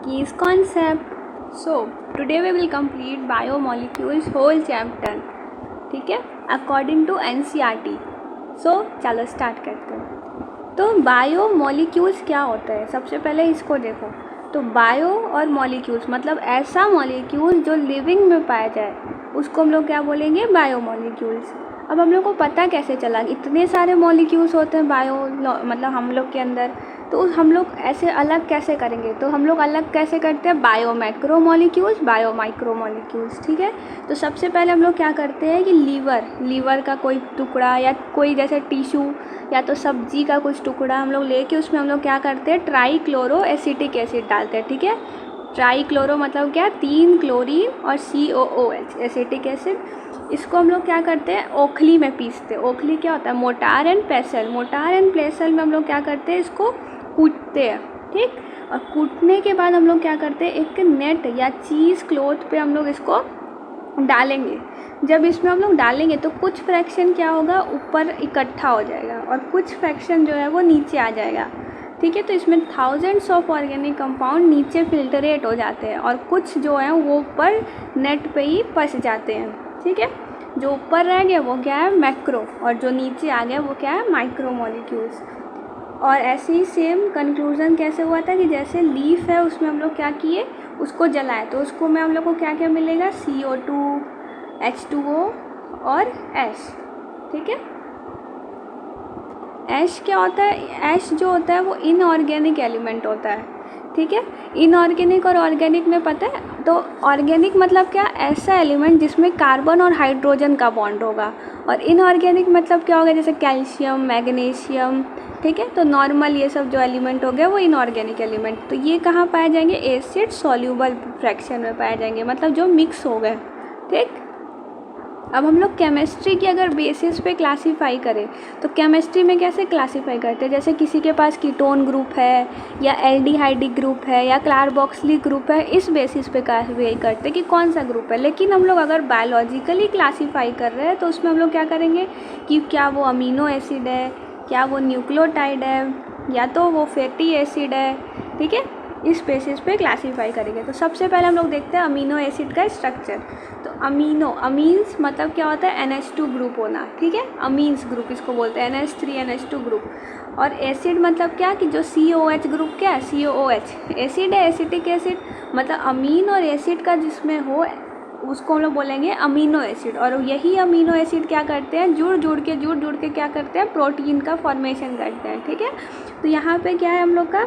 keys concept. So today we will complete biomolecules whole chapter. ठीक है, according to NCERT. सो चलो start करते हैं. तो बायोमोलिक्यूल्स क्या होता है, सबसे पहले इसको देखो. तो बायो और मॉलिक्यूल्स मतलब ऐसा मॉलिक्यूल जो लिविंग में पाया जाए उसको हम लोग क्या बोलेंगे, बायोमोलिक्यूल्स. अब हम लोग को पता कैसे चला इतने सारे मॉलिक्यूल्स होते हैं बायो मतलब हम लोग के अंदर, तो हम लोग ऐसे अलग कैसे करेंगे. तो हम लोग अलग कैसे करते हैं, bio macro molecules, bio micro molecules. ठीक है, तो सबसे पहले हम लोग क्या करते हैं कि लीवर का कोई टुकड़ा या कोई जैसे टिश्यू या तो सब्जी का कुछ टुकड़ा हम लोग लेके उसमें हम लोग क्या करते हैं, ट्राईक्लोरो एसिटिक एसिड डालते हैं. ठीक है, ट्राईक्लोरो मतलब क्या, 3 क्लोरीन और COOH एसिटिक एसिड. इसको हम लोग क्या करते हैं, ओखली में पीसते हैं. ओखली क्या होता है, मोटार एंड पेसल. मोटार एंड पेसल में हम लोग क्या करते हैं, इसको कूटते हैं. ठीक, और कूटने के बाद हम लोग क्या करते हैं, एक नेट या चीज़ क्लॉथ पे हम लोग इसको डालेंगे. जब इसमें हम लोग डालेंगे तो कुछ फ्रैक्शन क्या होगा, ऊपर इकट्ठा हो जाएगा और कुछ फ्रैक्शन जो है वो नीचे आ जाएगा. ठीक है, तो इसमें थाउजेंड्स ऑफ ऑर्गेनिक कंपाउंड नीचे फिल्टरेट हो जाते हैं और कुछ जो है वो ऊपर नेट पे ही फंस जाते हैं. ठीक है, जो ऊपर रह गया वो क्या है, मैक्रो, और जो नीचे आ गया वो क्या है, माइक्रो मॉलिक्यूल्स. और ऐसे ही सेम कंक्लूज़न कैसे हुआ था कि जैसे लीफ है उसमें हम लोग क्या किए, उसको जलाए तो उसको में हम लोग को क्या क्या मिलेगा, CO2, H2O और ऐश. ठीक है, ऐश क्या होता है, ऐश जो होता है वो इनऑर्गेनिक एलिमेंट होता है. ठीक है, इनऑर्गेनिक और ऑर्गेनिक में पता है, तो ऑर्गेनिक मतलब क्या, ऐसा एलिमेंट जिसमें कार्बन और हाइड्रोजन का बॉन्ड होगा. और इनऑर्गेनिक मतलब क्या होगा, जैसे कैल्शियम, मैग्नीशियम. ठीक है, तो नॉर्मल ये सब जो एलिमेंट हो गया वो इनऑर्गेनिक एलिमेंट. तो ये कहाँ पाए जाएंगे, एसिड सॉल्यूबल फ्रैक्शन में पाए जाएंगे, मतलब जो मिक्स हो गए. ठीक, अब हम लोग केमिस्ट्री की अगर बेसिस पे क्लासीफाई करें तो केमिस्ट्री में कैसे क्लासीफाई करते हैं, जैसे किसी के पास कीटोन ग्रुप है या एल्डिहाइडिक ग्रुप है या कार्बोक्सिलिक ग्रुप है, इस बेसिस पे क्लासीफाई करते हैं कि कौन सा ग्रुप है. लेकिन हम लोग अगर बायोलॉजिकली क्लासीफाई कर रहे हैं तो उसमें हम लोग क्या करेंगे कि क्या वो अमीनो एसिड है, क्या वो न्यूक्लियोटाइड है, या तो वो फैटी एसिड है. ठीक है, इस बेसिस पे क्लासीफाई करेंगे. तो सबसे पहले हम लोग देखते हैं अमीनो एसिड का स्ट्रक्चर. तो अमीन्स मतलब क्या होता है, NH2 ग्रुप होना. ठीक है, अमीन्स ग्रुप इसको बोलते हैं, NH3NH2 ग्रुप. और एसिड मतलब क्या, कि जो COH ग्रुप क्या है, COOH एसिड है, एसिटिक एसिड. मतलब अमीन और एसिड का जिसमें हो उसको हम लोग बोलेंगे अमीनो एसिड. और यही अमीनो एसिड क्या करते हैं, जुड़ जुड़ के क्या करते हैं, प्रोटीन का फॉर्मेशन करते हैं. ठीक है, तो यहाँ पे क्या है हम लोग का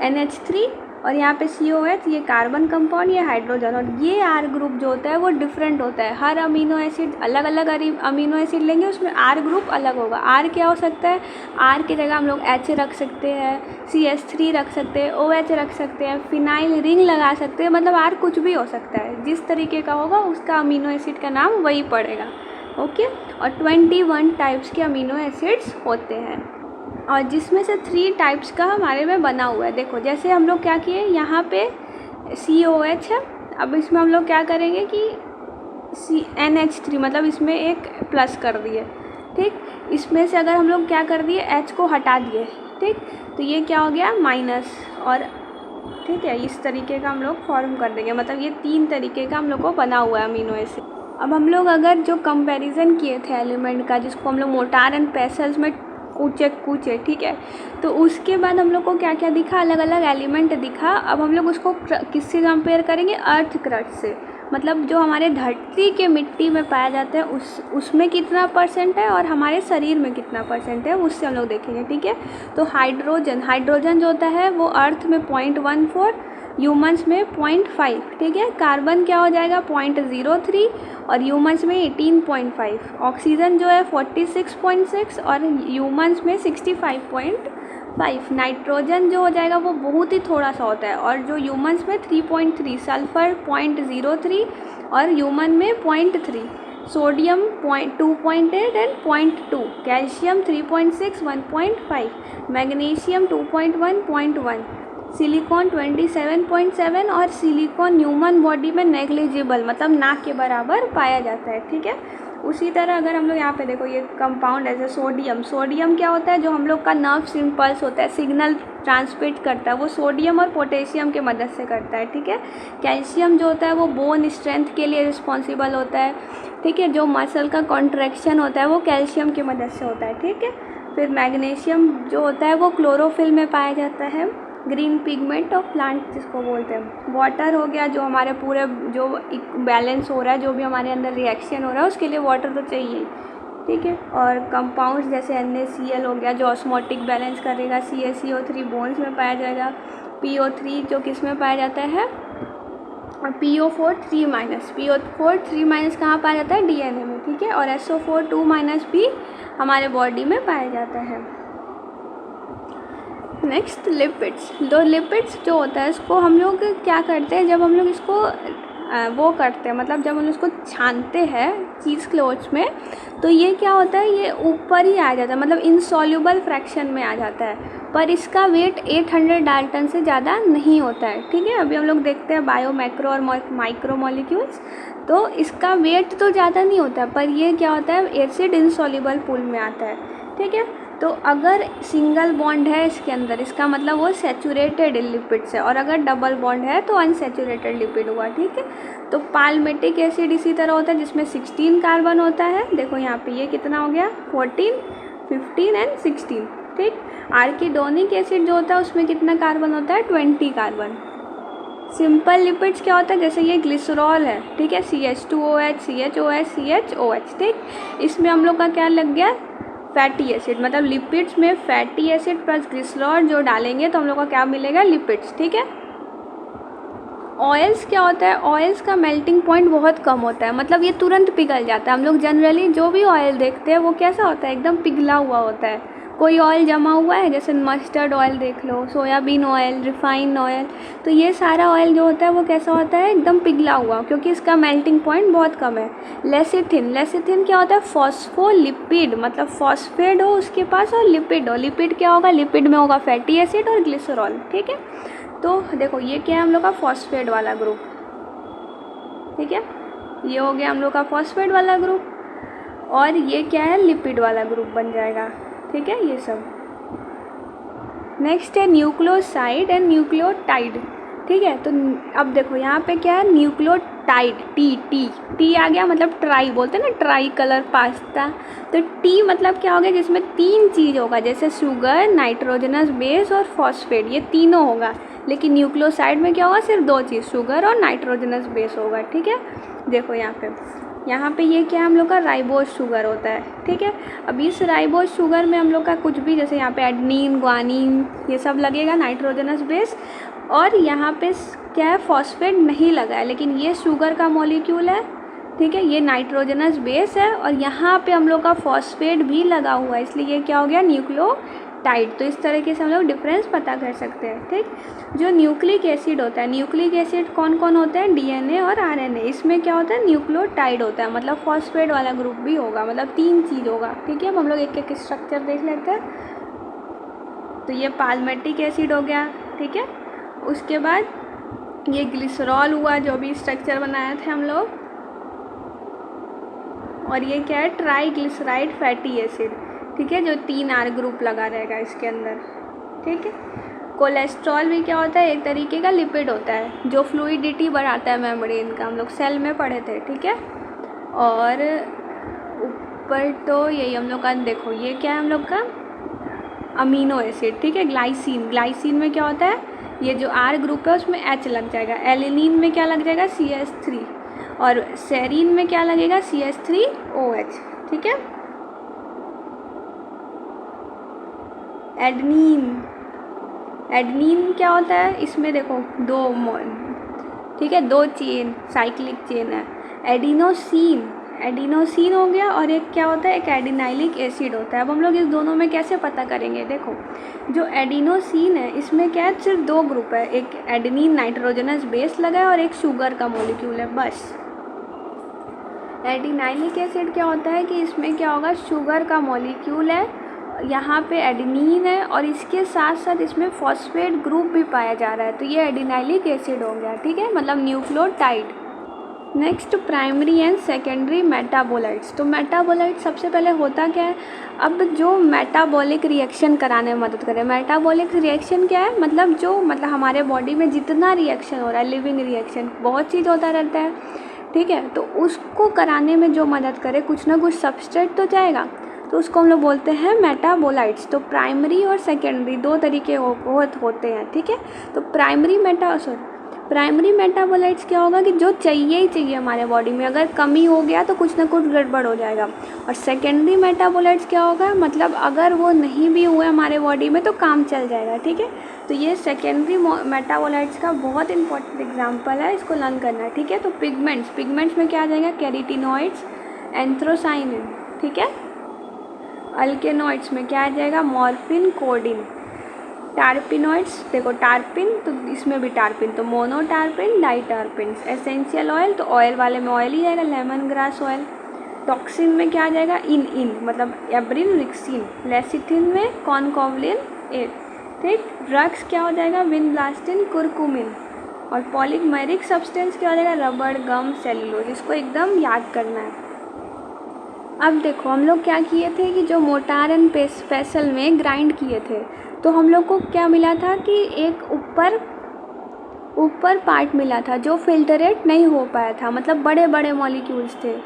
NH3 और यहाँ पे COH, ये कार्बन कंपाउंड, ये हाइड्रोजन. और ये R ग्रुप जो होता है वो डिफरेंट होता है. हर अमीनो एसिड अलग अलग अमीनो एसिड लेंगे उसमें R ग्रुप अलग होगा. R क्या हो सकता है, R की जगह हम लोग H रख सकते हैं, CH3 रख सकते हैं, OH रख सकते हैं, फिनाइल रिंग लगा सकते हैं. मतलब R कुछ भी हो सकता है, जिस तरीके का होगा उसका अमीनो एसिड का नाम वही पड़ेगा. ओके, और 21 टाइप्स के अमीनो एसिड्स होते हैं और जिसमें से 3 टाइप्स का हमारे में बना हुआ है. देखो जैसे हम लोग क्या किए, यहाँ पे COH है. अब इसमें हम लोग क्या करेंगे कि NH3 मतलब इसमें एक प्लस कर दिए. ठीक, इसमें से अगर हम लोग क्या कर दिए, H को हटा दिए. ठीक, तो ये क्या हो गया, माइनस. और ठीक है, इस तरीके का हम लोग फॉर्म कर देंगे. मतलब ये 3 तरीके का हम लोग को बना हुआ है अमीनो एसिड. अब हम लोग अगर जो कंपैरिजन किए थे एलिमेंट का, जिसको हम लोग मोटार एंड पेसल्स में कूचे. ठीक है, तो उसके बाद हम लोग को क्या क्या दिखा, अलग अलग एलिमेंट दिखा. अब हम लोग उसको किससे कंपेयर करेंगे, अर्थ क्रस्ट से. मतलब जो हमारे धरती के मिट्टी में पाया जाता है उसमें कितना परसेंट है और हमारे शरीर में कितना परसेंट है, उससे हम लोग देखेंगे. ठीक है, तो हाइड्रोजन जो होता है वो अर्थ में 0.14, ह्यूमंस में 0.5. ठीक है, कार्बन क्या हो जाएगा 0.03 और ह्यूमंस में 18.5. ऑक्सीजन जो है 46.6 और ह्यूमंस में 65.5. नाइट्रोजन जो हो जाएगा वो बहुत ही थोड़ा सा होता है और जो ह्यूमंस में 3.3, सल्फर 0.03 और ह्यूमन में 0.3, sodium 2.8 and 0.2, calcium 3.6, 1.5, magnesium 2.1, 0.1, silicon 27.7 और सिलिकॉन ह्यूमन बॉडी में नेग्लिजिबल मतलब ना के बराबर पाया जाता है. ठीक है, उसी तरह अगर हम लोग यहाँ पे देखो ये कंपाउंड ऐसे सोडियम क्या होता है, जो हम लोग का नर्व इम्पल्स होता है, सिग्नल ट्रांसमिट करता है, वो सोडियम और पोटेशियम की मदद से करता है, ठीक है। कैल्शियम जो होता है वो बोन स्ट्रेंथ के लिए रिस्पॉन्सिबल होता है, ठीक है। जो मसल का कॉन्ट्रैक्शन होता है वो कैल्शियम की मदद से होता है, ठीक है। फिर मैग्नीशियम जो होता है वो क्लोरोफिल में पाया जाता है, ग्रीन पिगमेंट ऑफ प्लांट जिसको बोलते हैं। वाटर हो गया, जो हमारे पूरे जो बैलेंस हो रहा है, जो भी हमारे अंदर रिएक्शन हो रहा है उसके लिए वाटर तो चाहिए, ठीक है। और कंपाउंड्स जैसे NaCl हो गया जो ऑस्मोटिक बैलेंस करेगा, CaCO3 बोन्स में पाया जाएगा, PO3 जो किस में पाया जाता है, और PO4 3- कहाँ पाया जाता है, DNA में, ठीक है। और SO4 2- भी हमारे बॉडी में पाया जाता है। Next lipids. तो लिपिड्स जो होता है इसको हम लोग क्या करते हैं, जब हम लोग इसको वो करते हैं, मतलब जब हम इसको छानते हैं चीज़ क्लोथ्स में, तो ये क्या होता है, ये ऊपर ही आ जाता है, मतलब इनसॉल्युबल फ्रैक्शन में आ जाता है, पर इसका वेट 800 डाल्टन से ज़्यादा नहीं होता है, ठीक है। अभी हम लोग देखते हैं बायो, मैक्रो और माइक्रो मॉलिक्यूल्स, तो इसका वेट तो ज़्यादा नहीं होता है, पर ये क्या होता है, एसिड इनसॉल्युबल पूल में आता है, ठीक है। तो अगर सिंगल बॉन्ड है इसके अंदर, इसका मतलब वो सैचुरेटेड लिपिड्स है, और अगर डबल बॉन्ड है तो अनसैचुरेटेड लिपिड हुआ, ठीक है। तो पाल्मेटिक एसिड इसी तरह होता है जिसमें 16 कार्बन होता है। देखो यहाँ पे ये कितना हो गया, 14, 15 एंड 16, ठीक। आर्किडोनिक एसिड जो होता है उसमें कितना कार्बन होता है, 20 कार्बन। सिंपल लिपिड्स क्या होता है, जैसे ये ग्लिसरॉल है, ठीक है, CH2OH, CHOH, CHOH, ठीक। इसमें हम लोग का क्या लग गया, फैटी एसिड, मतलब लिपिड्स में फैटी एसिड प्लस ग्लिसरॉल जो डालेंगे तो हम लोग को क्या मिलेगा, लिपिड्स, ठीक है। ऑयल्स क्या होता है, ऑयल्स का मेल्टिंग पॉइंट बहुत कम होता है, मतलब ये तुरंत पिघल जाता है। हम लोग जनरली जो भी ऑयल देखते हैं वो कैसा होता है, एकदम पिघला हुआ होता है। कोई ऑयल जमा हुआ है, जैसे मस्टर्ड ऑयल देख लो, सोयाबीन ऑयल, रिफाइंड ऑयल, तो ये सारा ऑयल जो होता है वो कैसा होता है, एकदम पिघला हुआ, क्योंकि इसका मेल्टिंग पॉइंट बहुत कम है। लेसिथिन क्या होता है, फॉस्फोलिपिड, मतलब फॉस्फेट हो उसके पास और लिपिड हो। लिपिड क्या होगा, लिपिड में होगा फैटी एसिड और ग्लिसरॉल, ठीक है। तो देखो ये क्या है, हम लोग का फॉस्फेट वाला ग्रुप, ठीक है, ये हो गया हम लोग का फॉस्फेट वाला ग्रुप, और ये क्या है, लिपिड वाला ग्रुप बन जाएगा, ठीक है, ये सब। नेक्स्ट है न्यूक्लियोसाइड एंड न्यूक्लियोटाइड, ठीक है। तो अब देखो यहाँ पे क्या है, न्यूक्लियोटाइड, टी आ गया, मतलब ट्राई बोलते हैं ना, ट्राई कलर पास्ता, तो टी मतलब क्या हो गया, जिसमें 3 चीज़ होगा, जैसे शुगर, नाइट्रोजनस बेस और फॉस्फेट, ये तीनों होगा। लेकिन न्यूक्लियोसाइड में क्या होगा, सिर्फ 2 चीज़, शुगर और नाइट्रोजनस बेस होगा, ठीक है। देखो यहाँ पे ये क्या है, हम लोग का राइबोज शुगर होता है, ठीक है। अब इस राइबोज शुगर में हम लोग का कुछ भी, जैसे यहाँ पे एडनिन, ग्वानिन, ये सब लगेगा, नाइट्रोजनस बेस, और यहाँ पे क्या है, फॉस्फेट नहीं लगा है, लेकिन ये शुगर का मॉलिक्यूल है, ठीक है, ये नाइट्रोजनस बेस है, और यहाँ पे हम लोग का फॉस्फेट भी लगा हुआ है, इसलिए ये क्या हो गया, न्यूक्लियोटाइड। तो इस तरीके से हम लोग डिफरेंस पता कर सकते हैं, ठीक। जो न्यूक्लिक एसिड होता है, न्यूक्लिक एसिड कौन कौन होते हैं, DNA और RNA, इसमें क्या होता है, न्यूक्लियोटाइड होता है, मतलब फॉस्फेट वाला ग्रुप भी होगा, मतलब 3 चीज़ होगा, ठीक है। अब हम लोग एक एक स्ट्रक्चर देख लेते हैं। तो ये पाल्मेटिक एसिड हो गया, ठीक है। उसके बाद ये ग्लिसरॉल हुआ, जो भी स्ट्रक्चर बनाया थे हम लोग, और ये क्या है, ट्राईग्लिसराइड फैटी एसिड, ठीक है, जो 3R ग्रुप लगा रहेगा इसके अंदर, ठीक है। कोलेस्ट्रॉल भी क्या होता है, एक तरीके का लिपिड होता है, जो फ्लूइडिटी बढ़ाता है मेम्ब्रेन का, हम लोग सेल में पढ़े थे, ठीक है। और ऊपर तो यही हम लोग का, देखो ये क्या है, हम लोग का अमीनो एसिड, ठीक है, ग्लाइसिन में क्या होता है, ये जो R ग्रुप है उसमें H लग जाएगा, एलिनिन में क्या लग जाएगा, CH3, और सेरीन में क्या लगेगा, CH3OH, ठीक है। एडनिन क्या होता है, इसमें देखो 2 ठीक है, 2 चेन, साइक्लिक चेन है, एडिनोसिन हो गया, और एक क्या होता है, एक एडिनाइलिक एसिड होता है। अब हम लोग इस दोनों में कैसे पता करेंगे, देखो जो एडिनोसिन है इसमें क्या है, सिर्फ 2 ग्रुप है, एक एडेनिन नाइट्रोजनस बेस लगा है और एक शुगर का मॉलिक्यूल है, बस। एडिनाइलिक एसिड क्या होता है कि इसमें क्या होगा, शुगर का मॉलिक्यूल है, यहाँ पे एडेनिन है, और इसके साथ साथ इसमें फॉस्फेट ग्रुप भी पाया जा रहा है, तो ये एडिनाइलिक एसिड हो गया, ठीक है, मतलब nucleotide. Next primary and secondary metabolites. तो मेटाबोलाइट सबसे पहले होता क्या है, अब जो मेटाबॉलिक रिएक्शन कराने में मदद करे। मेटाबॉलिक रिएक्शन क्या है, मतलब हमारे बॉडी में जितना रिएक्शन हो रहा है, लिविंग रिएक्शन बहुत चीज़ होता रहता है, ठीक है, तो उसको कराने में जो मदद करे, कुछ ना कुछ सबस्ट्रेट तो जाएगा, तो उसको हम लोग बोलते हैं मेटाबोलाइट्स। तो प्राइमरी और सेकेंडरी दो तरीके होते हैं, ठीक है। तो प्राइमरी मेटाबोलाइट्स क्या होगा कि जो चाहिए ही चाहिए हमारे बॉडी में, अगर कमी हो गया तो कुछ ना कुछ गड़बड़ हो जाएगा। और सेकेंडरी मेटाबोलाइट्स क्या होगा, मतलब अगर वो नहीं भी हुए हमारे बॉडी में तो काम चल जाएगा, ठीक है। तो ये सेकेंडरी मेटाबोलाइट्स का बहुत इंपॉर्टेंट एग्जाम्पल है, इसको लर्न करना है, ठीक है। तो पिगमेंट्स में क्या आ जाएगा, कैरोटीनॉइड्स, एंथ्रोसाइनिन, ठीक है। अल्केनॉइड्स में क्या आ जाएगा, मॉर्फिन, कोडिन। टार्पिनॉइड्स, देखो टार्पिन, तो इसमें भी टार्पिन, तो मोनोटार्पिन, डाइटार्पिन। एसेंशियल ऑयल, तो ऑयल वाले में ऑयल ही आएगा, लेमन ग्रास ऑयल। टॉक्सिन में क्या आ जाएगा, इन मतलब एब्रिन, रिक्सिन। लेसिथिन में कॉनकोवलिन, ठीक। ड्रग्स क्या हो जाएगा, विनब्लास्टिन, कुरकुमिन। और पॉलीमरिक सब्सटेंस क्या हो जाएगा, रबड़, गम, सेलुलोज। इसको एकदम याद करना है। अब देखो हम लोग क्या किए थे कि जो मोटार एंड पेसल में ग्राइंड किए थे, तो हम लोग को क्या मिला था कि एक ऊपर पार्ट मिला था जो फिल्टरेट नहीं हो पाया था, मतलब बड़े बड़े मॉलिक्यूल्स थे।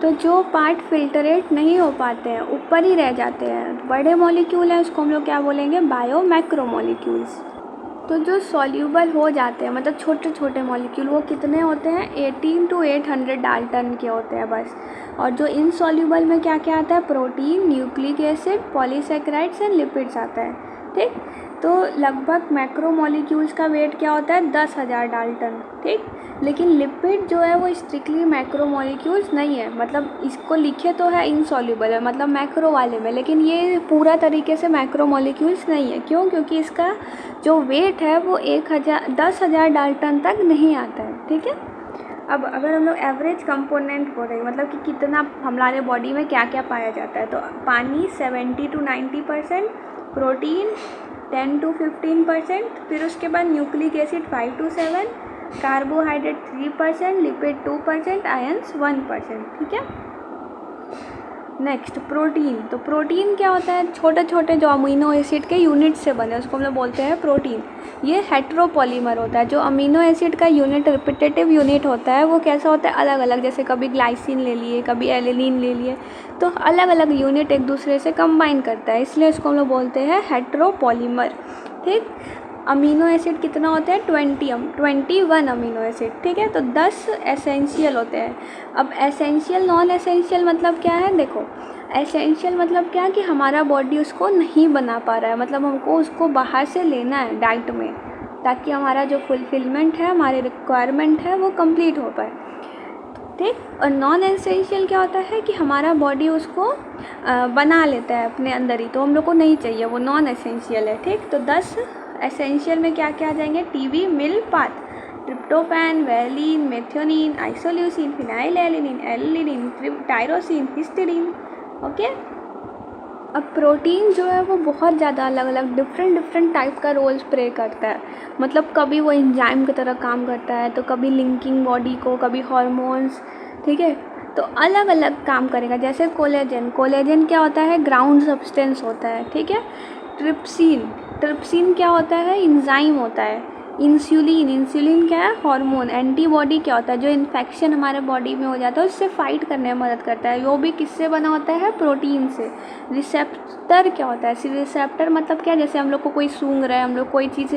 तो जो पार्ट फिल्टरेट नहीं हो पाते हैं, ऊपर ही रह जाते हैं, बड़े मॉलिक्यूल हैं, उसको हम लोग क्या बोलेंगे, बायो मैक्रोमॉलिक्यूल्स। तो जो सॉल्यूबल हो जाते हैं, मतलब छोटे छोटे मॉलिक्यूल, वो कितने होते हैं, 18 to 800 डाल्टन के होते हैं बस। और जो इनसॉल्यूबल में क्या क्या आता है, protein, nucleic acid, polysaccharides and lipids आता है, ठीक। तो लगभग मैक्रोमॉलिक्यूल्स का वेट क्या होता है, 10,000 डाल्टन, ठीक। लेकिन लिपिड जो है वो स्ट्रिक्टली मैक्रोमॉलिक्यूल्स नहीं है, मतलब इसको लिखे तो है इनसॉल्यूबल है, मतलब मैक्रो वाले में, लेकिन ये पूरा तरीके से मैक्रोमॉलिक्यूल्स नहीं है। क्यों, क्योंकि इसका जो वेट है वो 10,000 डाल्टन तक नहीं आता है, ठीक है। अब अगर हम लोग एवरेज कंपोनेंट बोल रहे हैं, मतलब कि कितना हमारे बॉडी में क्या क्या पाया जाता है, तो पानी 70 to 90%, प्रोटीन 10 to 15%, फिर उसके बाद nucleic acid 5 to 7, carbohydrate 3%, lipid 2%, ions 1%, ठीक है। Next protein. तो प्रोटीन क्या होता है, छोटे छोटे जो अमीनो एसिड के यूनिट से बने, उसको हम लोग बोलते हैं प्रोटीन। ये हेट्रोपॉलीमर होता है। जो अमीनो एसिड का यूनिट, रिपीटेटिव यूनिट होता है, वो कैसा होता है, अलग अलग, जैसे कभी ग्लाइसिन ले लिए, कभी एलिनिन ले लिए, तो अलग अलग यूनिट एक दूसरे से कंबाइन करता है, इसलिए उसको हम लोग बोलते हैं हेट्रोपॉलीमर, ठीक। अमीनो एसिड कितना होता है, 21 अमीनो एसिड, ठीक है। तो 10 एसेंशियल होते हैं। अब एसेंशियल, नॉन एसेंशियल मतलब क्या है, देखो एसेंशियल मतलब क्या है कि हमारा बॉडी उसको नहीं बना पा रहा है, मतलब हमको उसको बाहर से लेना है डाइट में, ताकि हमारा जो फुलफिलमेंट है, हमारे रिक्वायरमेंट है, वो कंप्लीट हो पाए, ठीक। और नॉन एसेंशियल क्या होता है कि हमारा बॉडी उसको बना लेता है अपने अंदर ही, तो हम लोग को नहीं चाहिए, वो नॉन एसेंशियल है, ठीक। तो 10 एसेंशियल में क्या क्या आ जाएंगे, टीबी, मिल, पाथ, tryptophan, valine, methionine, isoleucine, phenylalanine, alanine, tyrosine, histidine, okay. अब प्रोटीन जो है वो बहुत ज़्यादा अलग अलग डिफरेंट टाइप का रोल्स प्ले करता है, मतलब कभी वो एंजाइम की तरह काम करता है, तो कभी लिंकिंग बॉडी को, कभी हार्मोन्स, ठीक है। तो अलग अलग काम करेगा। जैसे कोलेजन क्या होता है, ग्राउंड सब्सटेंस होता है, ठीक है। ट्रिप्सिन क्या होता है, इंजाइम होता है। इंसुलिन क्या है, हार्मोन। एंटीबॉडी क्या होता है, जो इन्फेक्शन हमारे बॉडी में हो जाता है उससे फाइट करने में मदद करता है, वो भी किससे बना होता है, प्रोटीन से। रिसेप्टर क्या होता है, रिसेप्टर मतलब क्या, जैसे हम लोग को कोई सूंघ रहा है, हम लोग कोई चीज़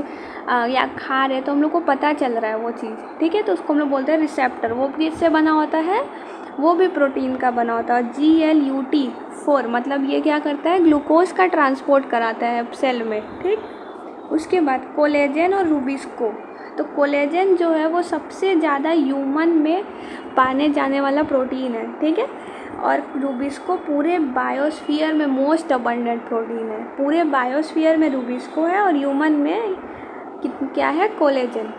या खा रहे हैं, तो हम लोग को पता चल रहा है वो चीज़, ठीक है, तो उसको हम लोग बोलते हैं रिसेप्टर। वो किससे बना होता है, वो भी प्रोटीन का बना होता है। GLUT4 मतलब ये क्या करता है, ग्लूकोज का ट्रांसपोर्ट कराता है सेल में, ठीक। उसके बाद कोलेजन और रूबिस्को। तो कोलेजन जो है वो सबसे ज़्यादा ह्यूमन में पाने जाने वाला प्रोटीन है, ठीक है। और रूबिस्को पूरे बायोस्फीयर में मोस्ट अबंडेंट प्रोटीन है। पूरे बायोस्फीयर में रूबिस्को है और ह्यूमन में क्या है, कोलेजन।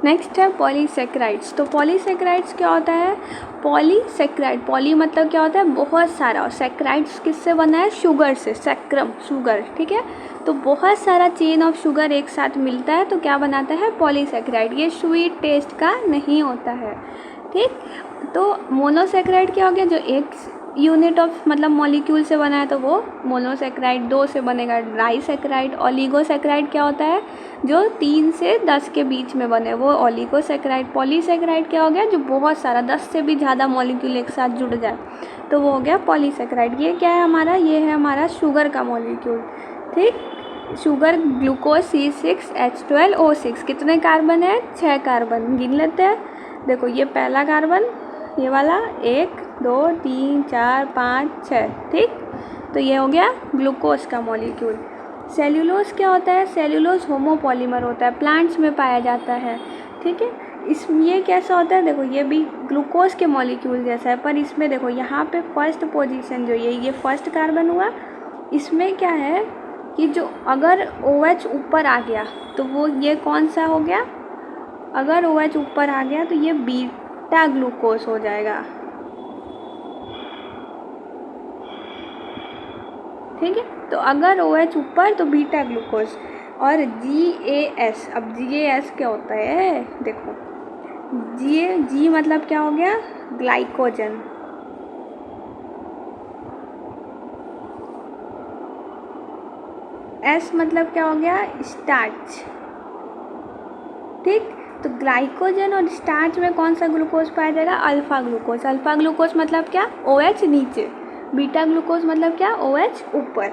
नेक्स्ट है पॉलीसेक्राइड्स। तो पॉलीसेक्राइड्स क्या होता है? पॉलीसेक्राइड, पॉली मतलब क्या होता है? बहुत सारा, और सेक्राइड्स किससे बना है? शुगर से, सेक्रम शुगर, ठीक है। तो बहुत सारा चेन ऑफ शुगर एक साथ मिलता है तो क्या बनाता है? पॉलीसेक्राइड। ये स्वीट टेस्ट का नहीं होता है, ठीक। तो मोनोसेक्राइड क्या हो गया? जो एक यूनिट ऑफ मतलब मॉलिक्यूल से बना है तो वो मोनोसेक्राइड। 2 से बनेगा डाइसेक्राइड। ओलिगोसेक्राइड क्या होता है? जो 3 से 10 के बीच में बने वो ओलिगोसेक्राइड। पॉलीसेक्राइड क्या हो गया? जो बहुत सारा 10 से भी ज़्यादा मॉलिक्यूल एक साथ जुड़ जाए तो वो हो गया पॉलीसेक्राइड। ये क्या है हमारा? ये है हमारा शुगर का मॉलिक्यूल, ठीक। Sugar glucose C6H12O6। कितने कार्बन है? 6 कार्बन। गिन लेते हैं। देखो ये पहला कार्बन, ये वाला 1 2 3 4 5 6, ठीक। तो ये हो गया ग्लूकोज का मॉलिक्यूल। सेल्यूलोज क्या होता है? सेल्यूलोज होमोपॉलीमर होता है, प्लांट्स में पाया जाता है, ठीक है। ये कैसा होता है? देखो ये भी ग्लूकोज के मॉलिक्यूल जैसा है, पर इसमें देखो यहाँ पे फर्स्ट पोजीशन जो ये फर्स्ट कार्बन हुआ, इसमें क्या है कि जो अगर OH ऊपर आ गया तो वो ये कौन सा हो गया? अगर OH ऊपर आ गया तो ये बीटा ग्लूकोज हो जाएगा, ठीक है। तो अगर OH ऊपर तो बीटा ग्लूकोज। और GAS, अब GAS क्या होता है? देखो G मतलब क्या हो गया? ग्लाइकोजन। S मतलब क्या हो गया? स्टार्च, ठीक। तो ग्लाइकोजन और स्टार्च में कौन सा ग्लूकोज पाया जाएगा? Alpha glucose. अल्फा ग्लूकोज मतलब क्या? OH नीचे। बीटा ग्लूकोज मतलब क्या? OH ऊपर,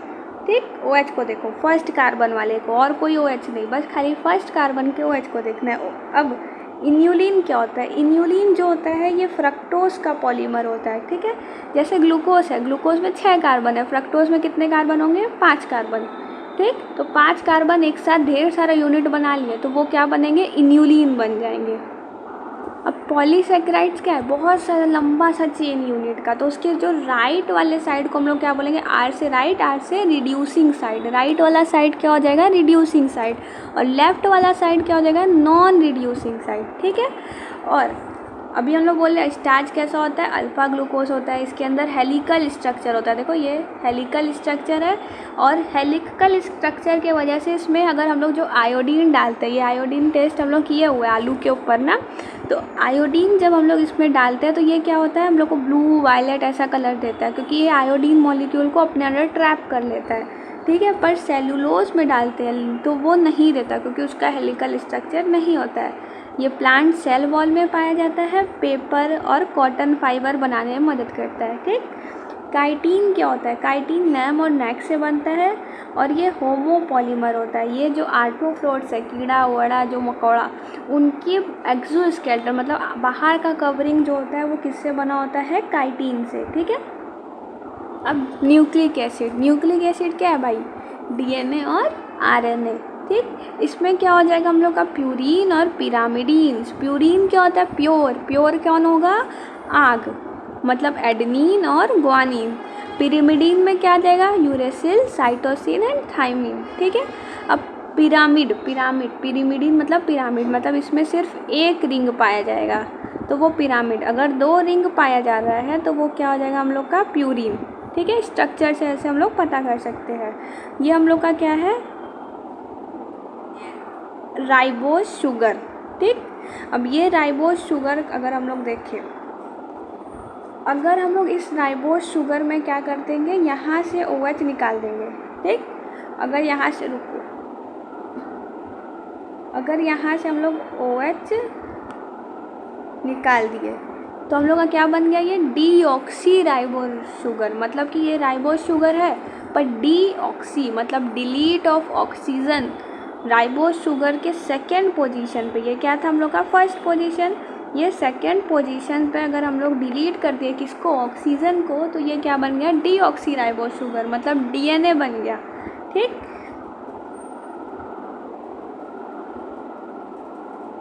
ठीक। OH को देखो, फर्स्ट कार्बन वाले को, और कोई OH नहीं, बस खाली फर्स्ट कार्बन के OH को देखना है। अब इन्यूलिन क्या होता है? इन्यूलिन जो होता है ये फ्रक्टोज का पॉलीमर होता है, ठीक है। जैसे ग्लूकोज है, ग्लूकोज में 6 कार्बन है, फ्रक्टोज में कितने कार्बन होंगे? 5 कार्बन, ठीक। तो 5 कार्बन एक साथ ढेर सारा यूनिट बना लिए तो वो क्या बनेंगे? इन्यूलिन बन जाएंगे। अब पॉलीसेक्राइड्स क्या है? बहुत सारा लंबा सा चेन यूनिट का। तो उसके जो राइट वाले साइड को हम लोग क्या बोलेंगे? R से राइट, R से रिड्यूसिंग साइड। राइट वाला साइड क्या हो जाएगा? Reducing side. और लेफ्ट वाला साइड क्या हो जाएगा? नॉन रिड्यूसिंग साइड, ठीक है। और अभी हम लोग बोल रहे हैं स्टार्च कैसा होता है? अल्फा ग्लूकोज होता है। इसके अंदर हेलिकल स्ट्रक्चर होता है, देखो ये हेलिकल स्ट्रक्चर है। और हेलिकल स्ट्रक्चर के वजह से इसमें अगर हम लोग जो आयोडीन डालते हैं, ये आयोडीन टेस्ट हम लोग किए हुए हैं आलू के ऊपर ना, तो आयोडीन जब हम लोग इसमें डालते हैं तो ये क्या होता है? हम लोग को ब्लू वायलेट ऐसा कलर देता है, क्योंकि ये आयोडीन मॉलिक्यूल को अपने अंदर ट्रैप कर लेता है, ठीक है। पर सेलुलोज में डालते हैं तो वो नहीं देता, क्योंकि उसका हेलिकल स्ट्रक्चर नहीं होता है। ये प्लांट सेल वॉल में पाया जाता है, पेपर और कॉटन फाइबर बनाने में मदद करता है, ठीक। काइटिन क्या होता है? काइटिन नैम और नेक से बनता है और ये होमोपॉलीमर होता है। ये जो आर्थ्रोपोड्स है, कीड़ा वड़ा जो मकोड़ा, उनकी एक्सोस्केलेटन मतलब बाहर का कवरिंग जो होता है वो किससे बना होता है? काइटिन से, ठीक है। अब न्यूक्लिक एसिड, न्यूक्लिक एसिड क्या है भाई? DNA और RNA, ठीक। इसमें क्या हो जाएगा हम लोग का? प्यूरीन और पिरामिडीन। प्यूरीन क्या होता है? प्योर। प्योर कौन होगा? आग, मतलब एडेनिन और ग्वानिन। पिरामिडीन में क्या आ जाएगा? यूरेसिल, साइटोसिन एंड थाइमिन, ठीक है। अब पिरामिड, पिरामिडीन मतलब पिरामिड, मतलब इसमें सिर्फ एक रिंग पाया जाएगा तो वो पिरामिड। अगर 2 रिंग पाया जा रहा है तो वो क्या हो जाएगा हम लोग का? प्यूरीन, ठीक है। स्ट्रक्चर से ऐसे हम लोग पता कर सकते हैं। ये हम लोग का क्या है? राइबोज शुगर, ठीक। अब ये राइबोज शुगर अगर हम लोग देखें, अगर हम लोग इस राइबोज शुगर में क्या कर देंगे? यहाँ से OH निकाल देंगे, ठीक। अगर यहाँ से रुको, अगर यहाँ से हम लोग OH निकाल दिए तो हम लोग का क्या बन गया? ये डीऑक्सी राइबोज शुगर। मतलब कि ये राइबोज शुगर है पर डीऑक्सी मतलब delete of oxygen. Ribose sugar के सेकेंड पोजीशन पे, ये क्या था हम लोग का? First position. ये सेकेंड पोजीशन पे अगर हम लोग डिलीट कर दिए किसको? ऑक्सीजन को, तो ये क्या बन गया? डीऑक्सी राइबोज शुगर, मतलब DNA बन गया, ठीक।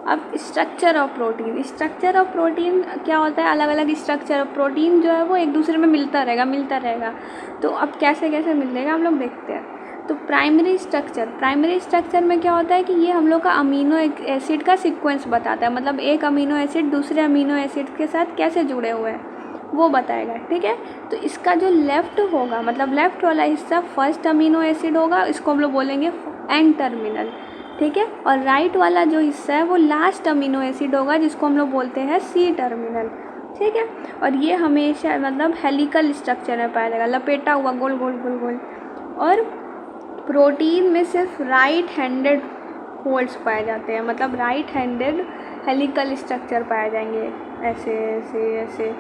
अब structure of protein, structure of protein क्या होता है? अलग अलग स्ट्रक्चर ऑफ प्रोटीन जो है वो एक दूसरे में मिलता रहेगा। तो अब कैसे कैसे मिलेगा हम लोग देखते हैं। तो प्राइमरी स्ट्रक्चर में क्या होता है कि ये हम लोग का अमीनो एसिड का सीक्वेंस बताता है, मतलब एक अमीनो एसिड दूसरे अमीनो एसिड के साथ कैसे जुड़े हुए हैं वो बताएगा, ठीक है। तो इसका जो लेफ़्ट होगा, मतलब लेफ़्ट वाला हिस्सा फर्स्ट अमीनो एसिड होगा, इसको हम लोग बोलेंगे एन टर्मिनल, ठीक है। और राइट वाला जो हिस्सा है वो लास्ट अमीनो एसिड होगा, जिसको हम लोग बोलते हैं सी टर्मिनल, ठीक है। और ये हमेशा मतलब हेलिकल स्ट्रक्चर में पाया जाएगा, लपेटा हुआ गोल गोल गोल गोल। और प्रोटीन में सिर्फ राइट हैंडेड फोल्ड्स पाए जाते हैं, मतलब राइट हैंडेड हेलिकल स्ट्रक्चर पाए जाएंगे, ऐसे ऐसे ऐसे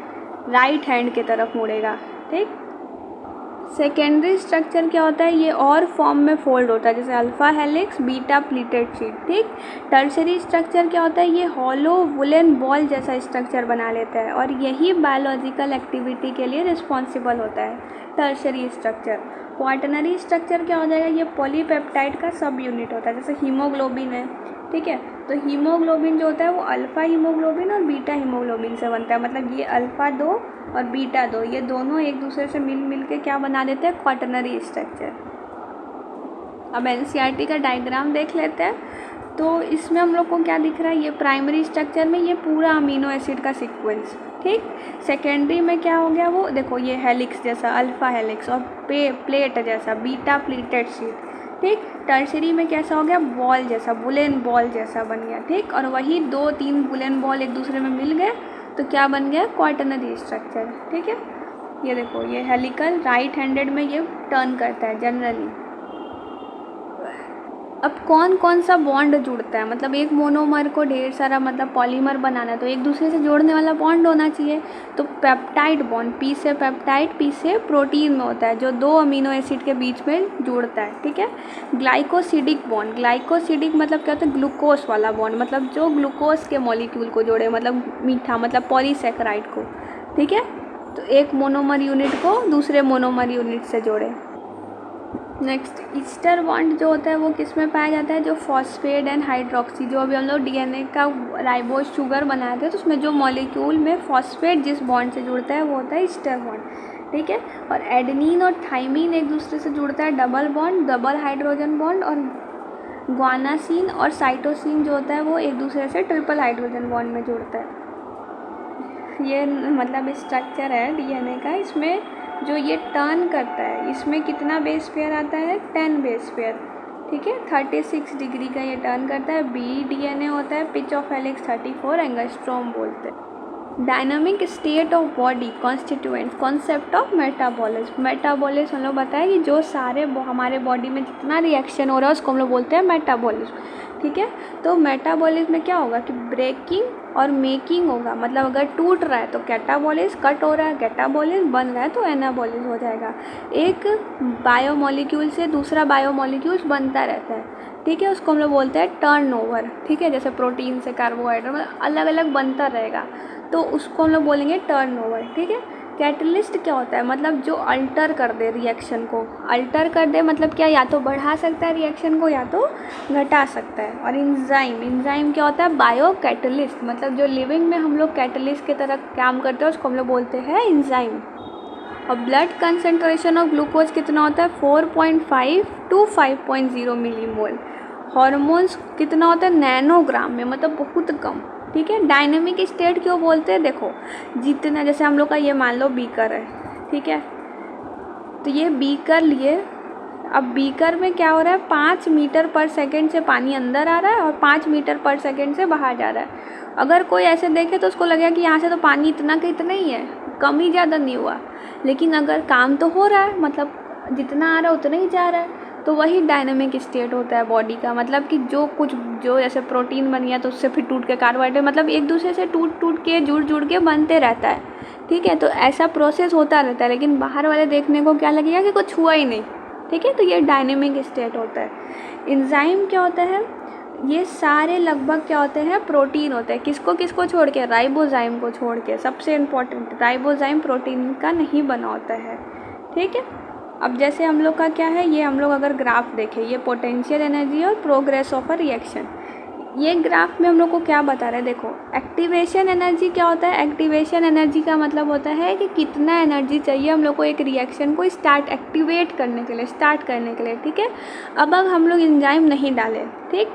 राइट हैंड की तरफ मुड़ेगा, ठीक। सेकेंडरी स्ट्रक्चर क्या होता है, ये और फॉर्म में फोल्ड होता है, जैसे alpha helix, beta pleated sheet, ठीक। टर्शरी स्ट्रक्चर क्या होता है, ये हॉलो वुलन बॉल जैसा स्ट्रक्चर बना लेता है और यही बायोलॉजिकल एक्टिविटी के लिए रिस्पॉन्सिबल होता है, टर्शरी स्ट्रक्चर। क्वाटरनरी स्ट्रक्चर क्या हो जाएगा, ये पॉलीपेप्टाइड का सब यूनिट होता है, जैसे हीमोग्लोबिन है, ठीक है। तो हीमोग्लोबिन जो होता है वो अल्फ़ा हीमोग्लोबिन और बीटा हीमोग्लोबिन से बनता है, मतलब ये अल्फ़ा 2 और बीटा 2 ये दोनों एक दूसरे से मिल के क्या बना देते हैं, क्वाटरनरी स्ट्रक्चर। अब एनसीईआरटी का डायग्राम देख लेते हैं, तो इसमें हम लोग को क्या दिख रहा है, ये प्राइमरी स्ट्रक्चर में ये पूरा अमीनो एसिड का सीक्वेंस, ठीक। सेकेंडरी में क्या हो गया, वो देखो ये हेलिक्स जैसा अल्फ़ा हेलिक्स और प्लेट जैसा बीटा प्लीटेड शीट, ठीक। टर्शरी में कैसा हो गया, बॉल जैसा, बुलेन बॉल जैसा बन गया, ठीक। और वही 2-3 बुलेन बॉल एक दूसरे में मिल गए तो क्या बन गया, क्वाटरनरी स्ट्रक्चर, ठीक है। ये देखो ये हेलिकल राइट हैंडेड में ये टर्न करता है जनरली। अब कौन कौन सा बॉन्ड जुड़ता है, मतलब एक मोनोमर को ढेर सारा मतलब पॉलीमर बनाना है तो एक दूसरे से जोड़ने वाला बॉन्ड होना चाहिए, तो पेप्टाइड बॉन्ड, पी से पेप्टाइड, पी से प्रोटीन में होता है जो 2 अमीनो एसिड के बीच में जुड़ता है, ठीक है। ग्लाइकोसिडिक बॉन्ड, ग्लाइकोसिडिक मतलब क्या होता है, ग्लूकोज वाला बॉन्ड, मतलब जो ग्लूकोज के मॉलिक्यूल को जोड़े, मतलब मीठा, मतलब पॉलीसैकेराइड को, ठीक है। तो एक मोनोमर यूनिट को दूसरे मोनोमर यूनिट से जोड़े। नेक्स्ट ईस्टर बॉन्ड जो होता है वो किस में पाया जाता है, जो फॉस्फेट एंड हाइड्रोक्सी, जो अभी हम लोग डीएनए का राइबोज शुगर बनाए थे तो उसमें जो मॉलिक्यूल में फॉस्फेट जिस बॉन्ड से जुड़ता है वो होता है ईस्टर बॉन्ड, ठीक है। और एडेनिन और थाइमिन एक दूसरे से जुड़ता है double bond, double hydrogen bond. और ग्वानासिन और साइटोसिन जो होता है वो एक दूसरे से ट्रिपल हाइड्रोजन बॉन्ड में जुड़ता है। ये मतलब स्ट्रक्चर है डीएनए का, इसमें जो ये टर्न करता है इसमें कितना बेस पेयर आता है, 10 बेस पेयर, ठीक है। 36 डिग्री का ये टर्न करता है। बी डीएनए होता है, पिच ऑफ हेलिक्स 34 एंगस्ट्रॉम बोलते हैं। Dynamic state of body constituents, concept of metabolism. Metabolism हम लोग बताया कि जो सारे हमारे बॉडी में जितना रिएक्शन हो रहा है उसको हम लोग बोलते हैं मेटाबॉलिज्म, ठीक है। तो मेटाबॉलिज्म में क्या होगा कि ब्रेकिंग और मेकिंग होगा, मतलब अगर टूट रहा है तो कैटाबॉलिज्म, कट हो रहा है कैटाबॉलिज्म, बन रहा है तो एनाबॉलिज्म हो जाएगा। एक बायोमॉलिक्यूल से दूसरा बायोमॉलिक्यूल्स बनता रहता है, ठीक है, उसको हम लोग बोलते हैं टर्नओवर, ठीक है। जैसे प्रोटीन से कार्बोहाइड्रेट मतलब अलग अलग बनता रहेगा तो उसको हम लोग बोलेंगे टर्नओवर, ठीक है। कैटलिस्ट क्या होता है, मतलब जो अल्टर कर दे रिएक्शन को, अल्टर कर दे मतलब क्या, या तो बढ़ा सकता है रिएक्शन को या तो घटा सकता है। और इंजाइम क्या होता है, बायो कैटलिस्ट, मतलब जो लिविंग में हम लोग कैटलिस्ट की तरह काम करते हैं उसको हम लोग बोलते हैं इंजाइम। और ब्लड कंसनट्रेशन ऑफ ग्लूकोज कितना होता है, 4.5 to 5.0 मिलीमोल। हार्मोन्स कितना होता है, नैनोग्राम में, मतलब बहुत कम, ठीक है। डायनेमिक स्टेट क्यों बोलते हैं, देखो जितना, जैसे हम लोग का ये मान लो बीकर है, ठीक है। तो ये बीकर लिए, अब बीकर में क्या हो रहा है, 5 मीटर पर सेकेंड से पानी अंदर आ रहा है और 5 मीटर पर सेकेंड से बाहर जा रहा है। अगर कोई ऐसे देखे तो उसको लगेगा कि यहाँ से तो पानी इतना का इतना ही है, कम ही ज़्यादा नहीं हुआ, लेकिन अगर काम तो हो रहा है, मतलब जितना आ रहा है उतना ही जा रहा है, तो वही डायनेमिक स्टेट होता है बॉडी का। मतलब कि जो जैसे प्रोटीन बन गया तो उससे फिर टूट के कार्बोहाइड्रेट, मतलब एक दूसरे से टूट के जुड़ के बनते रहता है, ठीक है। तो ऐसा प्रोसेस होता रहता है, लेकिन बाहर वाले देखने को क्या लगेगा कि कुछ हुआ ही नहीं, ठीक है। तो ये डायनेमिक स्टेट होता है। एंजाइम क्या होता है, ये सारे लगभग क्या होते हैं, प्रोटीन होते हैं। किसको छोड़ के, राइबोजाइम को छोड़ के, सबसे इम्पोर्टेंट, राइबोजाइम प्रोटीन का नहीं बना होता है, ठीक है। अब जैसे हम लोग का क्या है, ये हम लोग अगर ग्राफ देखें, ये पोटेंशियल एनर्जी और प्रोग्रेस ऑफ अ रिएक्शन, ये ग्राफ में हम लोग को क्या बता रहा है, देखो एक्टिवेशन एनर्जी क्या होता है। एक्टिवेशन एनर्जी का मतलब होता है कि कितना एनर्जी चाहिए हम लोग को एक रिएक्शन को एक्टिवेट करने के लिए, स्टार्ट करने के लिए, ठीक है। अब हम लोग एंजाइम नहीं डाले, ठीक,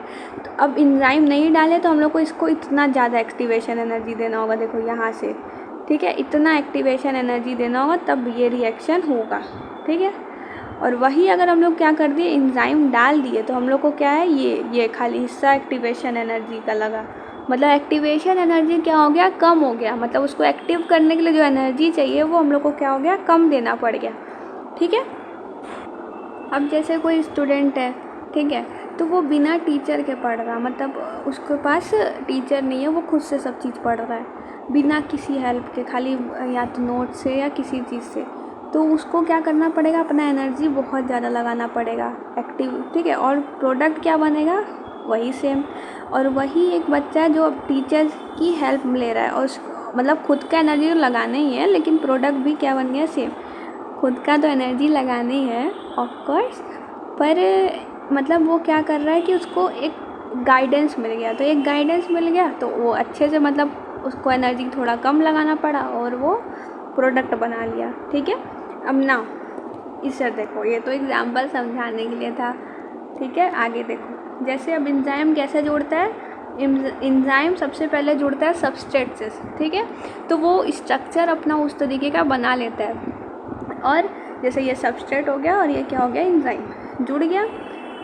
तो अब एंजाइम नहीं डाले तो हम लोग को इसको इतना ज़्यादा एक्टिवेशन एनर्जी देना होगा, देखो यहाँ से, ठीक है, इतना एक्टिवेशन एनर्जी देना होगा तब ये रिएक्शन होगा, ठीक है। और वही अगर हम लोग क्या कर दिए, एंजाइम डाल दिए, तो हम लोग को क्या है, ये खाली हिस्सा एक्टिवेशन एनर्जी का लगा, मतलब एक्टिवेशन एनर्जी क्या हो गया, कम हो गया, मतलब उसको एक्टिव करने के लिए जो एनर्जी चाहिए वो हम लोग को क्या हो गया, कम देना पड़ गया, ठीक है। अब जैसे कोई स्टूडेंट है, ठीक है, तो वो बिना टीचर के पढ़ रहा, मतलब उसके पास टीचर नहीं है, वो खुद से सब चीज़ पढ़ रहा है बिना किसी हेल्प के, खाली या तो नोट से या किसी चीज़ से, तो उसको क्या करना पड़ेगा, अपना एनर्जी बहुत ज़्यादा लगाना पड़ेगा एक्टिव, ठीक है। और प्रोडक्ट क्या बनेगा, वही सेम। और वही एक बच्चा जो टीचर की हेल्प ले रहा है और मतलब खुद का एनर्जी तो लगाना ही है, लेकिन प्रोडक्ट भी क्या बन गया, सेम। खुद का तो एनर्जी लगानी है ऑफकोर्स, पर मतलब वो क्या कर रहा है कि उसको एक गाइडेंस मिल गया, तो एक गाइडेंस मिल गया तो वो अच्छे से, मतलब उसको एनर्जी थोड़ा कम लगाना पड़ा और वो प्रोडक्ट बना लिया, ठीक है। अब ना इसे देखो, ये तो एग्जाम्पल समझाने के लिए था, ठीक है। आगे देखो, जैसे अब एंजाइम कैसे जोड़ता है, एंजाइम सबसे पहले जुड़ता है सबस्ट्रेट से, ठीक है, तो वो स्ट्रक्चर अपना उस तरीके का बना लेता है, और जैसे ये सबस्ट्रेट हो गया और ये क्या हो गया, एंजाइम जुड़ गया,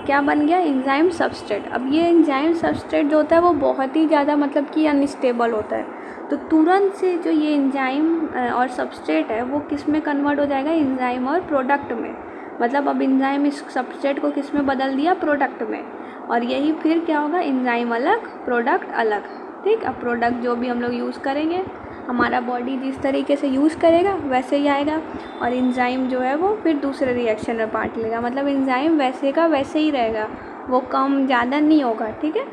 क्या बन गया, एंजाइम सबस्ट्रेट। अब ये एंजाइम सबस्ट्रेट जो होता है वो बहुत ही ज़्यादा मतलब कि अनस्टेबल होता है, तो तुरंत से जो ये एंजाइम और सबस्ट्रेट है वो किस में कन्वर्ट हो जाएगा, एंजाइम और प्रोडक्ट में। मतलब अब एंजाइम इस सबस्ट्रेट को किस में बदल दिया, प्रोडक्ट में, और यही फिर क्या होगा, एंजाइम अलग प्रोडक्ट अलग, ठीक। अब प्रोडक्ट जो भी हम लोग यूज़ करेंगे, हमारा बॉडी जिस तरीके से यूज़ करेगा वैसे ही आएगा, और एंजाइम जो है वो फिर दूसरे रिएक्शन में बांट लेगा, मतलब एंजाइम वैसे का वैसे ही रहेगा, वो कम ज़्यादा नहीं होगा, ठीक है।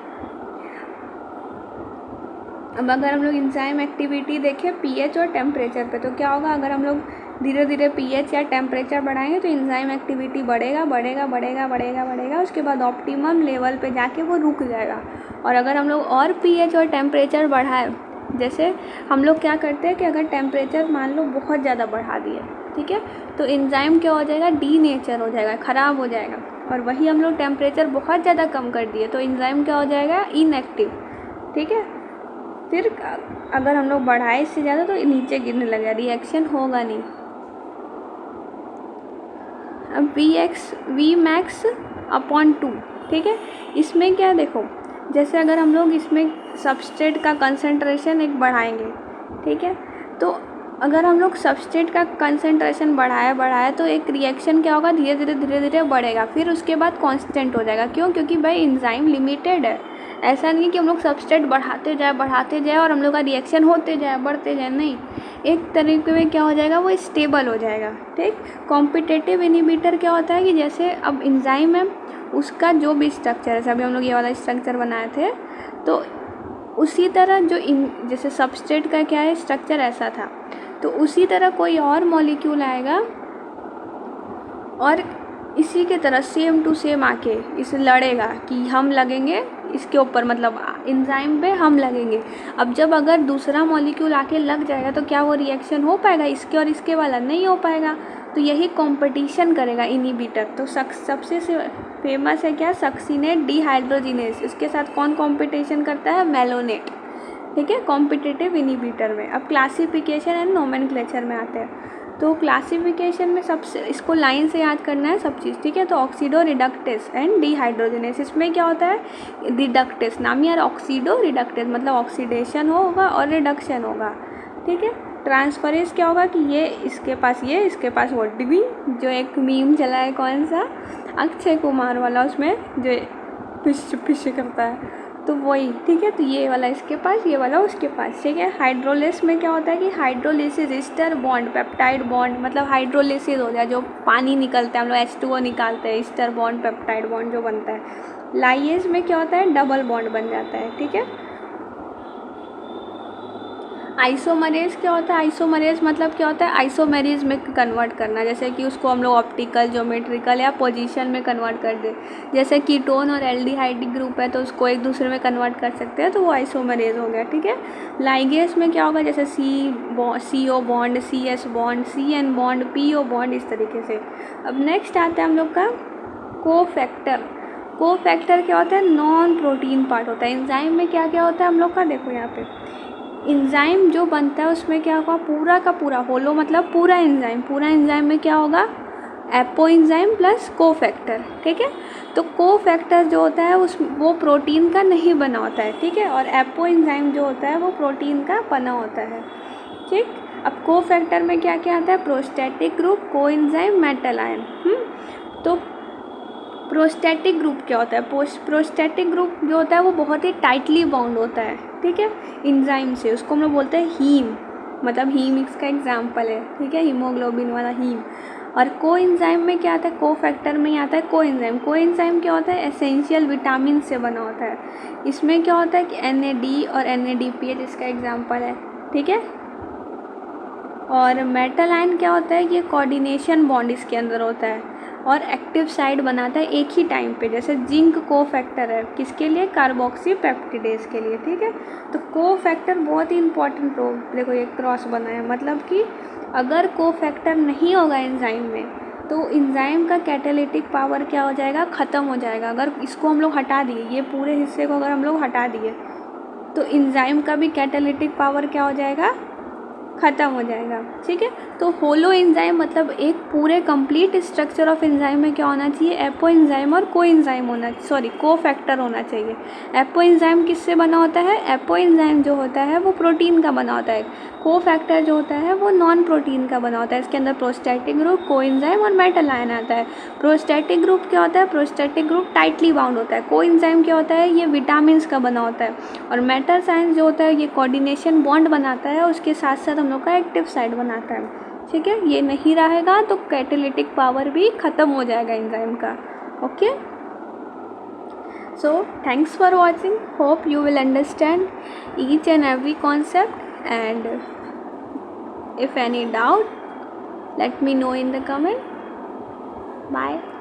अब अगर हम लोग एंजाइम एक्टिविटी देखें पीएच और टेम्परेचर पे, तो क्या होगा, अगर हम लोग धीरे धीरे पीएच या टेम्परेचर बढ़ाएंगे तो एंजाइम एक्टिविटी बढ़ेगा बढ़ेगा बढ़ेगा बढ़ेगा बढ़ेगा, उसके बाद ऑप्टिमम लेवल पे जाके वो रुक जाएगा। और अगर हम लोग और पीएच और टेम्परेचर बढ़ाएं, जैसे हम लोग क्या करते हैं कि अगर टेम्परेचर मान लो बहुत ज़्यादा बढ़ा दिए, ठीक है, तो एंजाइम क्या हो जाएगा, डीनेचर हो जाएगा, ख़राब हो जाएगा। और वही हम लोग टेम्परेचर बहुत ज़्यादा कम कर दिए तो एंजाइम क्या हो जाएगा, इनएक्टिव, ठीक है। फिर अगर हम लोग बढ़ाए इससे ज़्यादा तो नीचे गिरने लगेगा, रिएक्शन होगा नहीं। अब वी मैक्स अपॉन 2, ठीक है, इसमें क्या देखो, जैसे अगर हम लोग इसमें सबस्ट्रेट का कंसंट्रेशन एक बढ़ाएंगे, ठीक है, तो अगर हम लोग सबस्ट्रेट का कंसंट्रेशन बढ़ाया तो एक रिएक्शन क्या होगा, धीरे धीरे धीरे धीरे बढ़ेगा, फिर उसके बाद कांस्टेंट हो जाएगा। क्यों, क्योंकि भाई एंजाइम लिमिटेड है, ऐसा नहीं कि हम लोग सबस्ट्रेट बढ़ाते जाए और हम लोग का रिएक्शन होते जाए बढ़ते जाए, नहीं, एक तरीके में क्या हो जाएगा, वो स्टेबल हो जाएगा, ठीक। कॉम्पिटिटिव इनहिबिटर क्या होता है कि जैसे अब एंजाइम है, उसका जो भी स्ट्रक्चर है, अभी हम लोग ये वाला स्ट्रक्चर बनाए थे, तो उसी तरह जो जैसे सबस्ट्रेट का क्या है स्ट्रक्चर ऐसा था, तो उसी तरह कोई और मॉलिक्यूल आएगा और इसी के तरह सेम टू सेम आके इसे लड़ेगा कि हम लगेंगे इसके ऊपर, मतलब एंजाइम पे हम लगेंगे। अब जब अगर दूसरा मॉलिक्यूल आके लग जाएगा तो क्या वो रिएक्शन हो पाएगा, इसके और इसके वाला नहीं हो पाएगा, तो यही कंपटीशन करेगा इनहिबिटर। तो सबसे फेमस है क्या, सक्सिनेट डिहाइड्रोजिनेस, इसके साथ कौन कंपटीशन करता है, मेलोनेट, ठीक है, कॉम्पिटिटिव इनहिबिटर में। अब क्लासिफिकेशन एंड नोमेनक्लेचर में आते हैं, तो क्लासिफिकेशन में सबसे इसको लाइन से याद करना है सब चीज़, ठीक है। तो ऑक्सीडो रिडक्टेस एंड डिहाइड्रोजिनेस, इसमें क्या होता है, रिडक्टेस, नाम यार ऑक्सीडो रिडक्टेस, मतलब ऑक्सीडेशन होगा और रिडक्शन होगा, ठीक है। ट्रांसफरेंस क्या होगा कि ये इसके पास ये, इसके पास वो, डिबी जो एक मीम चला है कौन सा, अक्षय कुमार वाला, उसमें जो फिश फिश करता है, तो वही, ठीक है। तो ये वाला इसके पास, ये वाला उसके पास, ठीक है। हाइड्रोलिस में क्या होता है कि hydrolysis ester bond peptide bond, मतलब हाइड्रोलिसिस हो गया, जो पानी निकलता है, हम लोग H2O निकालते हैं, ईस्टर बॉन्ड पेप्टाइड बॉन्ड जो बनता है। लाइएज में क्या होता है, डबल बॉन्ड बन जाता है, ठीक है। आइसोमरेज क्या होता है? आइसोमरेज मतलब क्या होता है? आइसोमेरिज में कन्वर्ट करना, जैसे कि उसको हम लोग ऑप्टिकल, ज्योमेट्रिकल या पोजीशन में कन्वर्ट कर दे। जैसे कीटोन और एल्डिहाइड ग्रुप है तो उसको एक दूसरे में कन्वर्ट कर सकते हैं, तो वो आइसोमरेज हो गया, ठीक है। लाइगेज में क्या होगा? जैसे CO bond, CS bond, CN bond, PO bond, इस तरीके से। अब नेक्स्ट आता है हम लोग का कोफैक्टर। कोफैक्टर क्या होता है? नॉन प्रोटीन पार्ट होता है। एंजाइम में क्या क्या होता है हम लोग का? देखो यहाँ पे एंजाइम जो बनता है उसमें क्या होगा? पूरा का पूरा, होलो मतलब पूरा एंजाइम में क्या होगा? एपो एंजाइम प्लस कोफैक्टर, ठीक है। तो कोफैक्टर जो होता है वो प्रोटीन का नहीं बना होता है, ठीक है, और एपो एंजाइम जो होता है वो प्रोटीन का बना होता है, ठीक। अब कोफैक्टर में क्या क्या आता है? Prostatic group, coenzyme, metal ion. तो प्रोस्टैटिक ग्रुप क्या होता है? प्रोस्टैटिक ग्रुप जो होता है वो बहुत ही टाइटली बाउंड होता है, ठीक है, एंजाइम से। उसको हम लोग बोलते हैं हीम, मतलब हीम इसका एग्जाम्पल है, ठीक है, हीमोग्लोबिन वाला हीम। और कोएंजाइम में क्या आता है? कोफैक्टर में ही आता है कोएंजाइम। कोएंजाइम क्या होता है? एसेंशियल विटामिन से बना होता है। इसमें क्या होता है कि NAD और NADPH इसका एग्जाम्पल है, ठीक है। और मेटल आयन क्या होता है? ये कोऑर्डिनेशन बॉन्ड इसके अंदर होता है और एक्टिव साइड बनाता है एक ही टाइम पे। जैसे जिंक कोफैक्टर है, किसके लिए? कार्बोक्सी पेप्टिडेज के लिए, ठीक है। तो कोफैक्टर बहुत ही इंपॉर्टेंट रोल, देखो ये क्रॉस बना है, मतलब कि अगर कोफैक्टर नहीं होगा एंजाइम में तो एंजाइम का कैटालिटिक पावर क्या हो जाएगा? ख़त्म हो जाएगा। अगर इसको हम लोग हटा दिए, ये पूरे हिस्से को अगर हम लोग हटा दिए तो एंजाइम का भी कैटालिटिक पावर क्या हो जाएगा? ख़त्म हो जाएगा, ठीक है। तो होलो एंजाइम मतलब एक पूरे कंप्लीट स्ट्रक्चर ऑफ एंजाइम में क्या होना चाहिए? एपो एंजाइम और कोएंजाइम होना, सॉरी कोफैक्टर होना चाहिए। एपो एंजाइम किससे बना होता है? एपो एंजाइम जो होता है वो प्रोटीन का बना होता है। कोफैक्टर जो होता है वो नॉन प्रोटीन का बना होता है। इसके अंदर प्रोस्टैटिक ग्रुप, कोएंजाइम और मेटल आयन आता है। प्रोस्टैटिक ग्रुप क्या होता है? प्रोस्टैटिक ग्रुप टाइटली बाउंड होता है। कोएंजाइम क्या होता है? ये विटामिन्स का बना होता है। और मेटल आयन जो होता है ये कोऑर्डिनेशन बॉन्ड बनाता है, उसके साथ साथ हम लोग का एक्टिव साइड बनाता है, ठीक है। ये नहीं रहेगा तो कैटालिटिक पावर भी ख़त्म हो जाएगा एंजाइम का, okay. So thanks for watching, hope you will understand each and every concept, and if any doubt let me know in the comment. Bye.